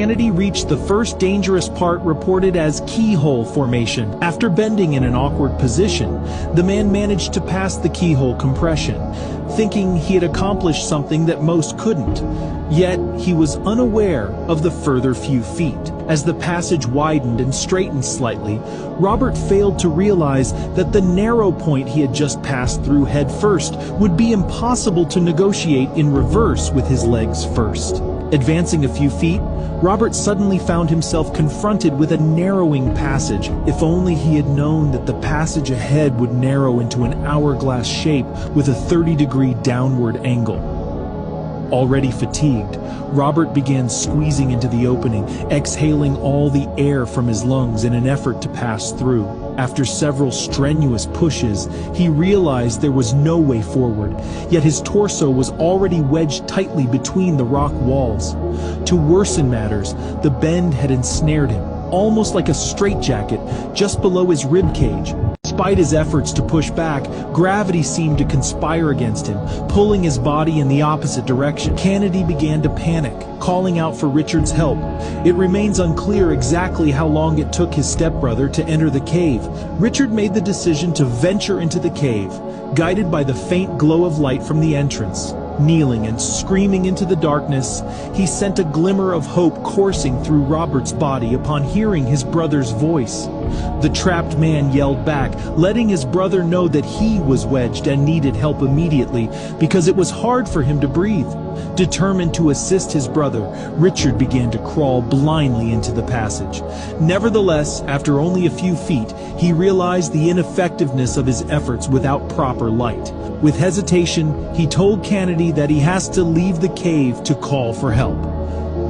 Kennedy reached the first dangerous part reported as keyhole formation. After bending in an awkward position, the man managed to pass the keyhole compression, thinking he had accomplished something that most couldn't. Yet, he was unaware of the further few feet. As the passage widened and straightened slightly, Robert failed to realize that the narrow point he had just passed through head first would be impossible to negotiate in reverse with his legs first. Advancing a few feet, Robert suddenly found himself confronted with a narrowing passage. If only he had known that the passage ahead would narrow into an hourglass shape with a 30-degree downward angle. Already fatigued, Robert began squeezing into the opening, exhaling all the air from his lungs in an effort to pass through. After several strenuous pushes, he realized there was no way forward, yet his torso was already wedged tightly between the rock walls. To worsen matters, the bend had ensnared him, almost like a straitjacket, just below his ribcage. Despite his efforts to push back, gravity seemed to conspire against him, pulling his body in the opposite direction. Kennedy began to panic, calling out for Richard's help. It remains unclear exactly how long it took his stepbrother to enter the cave. Richard made the decision to venture into the cave, guided by the faint glow of light from the entrance. Kneeling and screaming into the darkness, he sent a glimmer of hope coursing through Robert's body upon hearing his brother's voice. The trapped man yelled back, letting his brother know that he was wedged and needed help immediately because it was hard for him to breathe. Determined to assist his brother, Richard began to crawl blindly into the passage. Nevertheless, after only a few feet, he realized the ineffectiveness of his efforts without proper light. With hesitation, he told Kennedy that he has to leave the cave to call for help.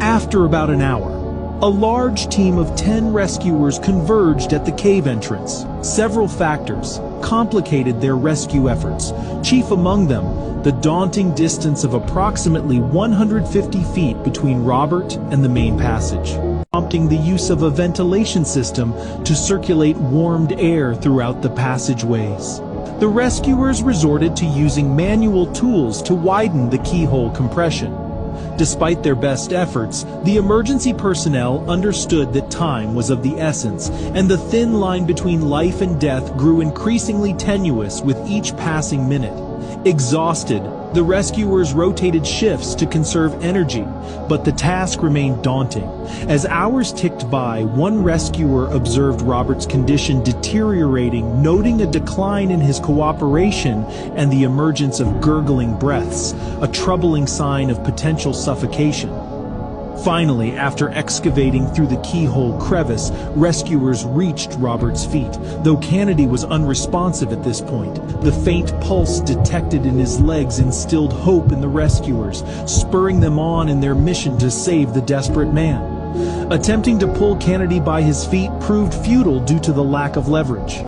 After about an hour, a large team of 10 rescuers converged at the cave entrance. Several factors complicated their rescue efforts, chief among them the daunting distance of approximately 150 feet between Robert and the main passage, prompting the use of a ventilation system to circulate warmed air throughout the passageways. The rescuers resorted to using manual tools to widen the keyhole compression. Despite their best efforts, the emergency personnel understood that time was of the essence, and the thin line between life and death grew increasingly tenuous with each passing minute. Exhausted, the rescuers rotated shifts to conserve energy, but the task remained daunting. As hours ticked by, one rescuer observed Robert's condition deteriorating, noting a decline in his cooperation and the emergence of gurgling breaths, a troubling sign of potential suffocation. Finally, after excavating through the keyhole crevice, rescuers reached Robert's feet. Though Kennedy was unresponsive at this point, the faint pulse detected in his legs instilled hope in the rescuers, spurring them on in their mission to save the desperate man. Attempting to pull Kennedy by his feet proved futile due to the lack of leverage.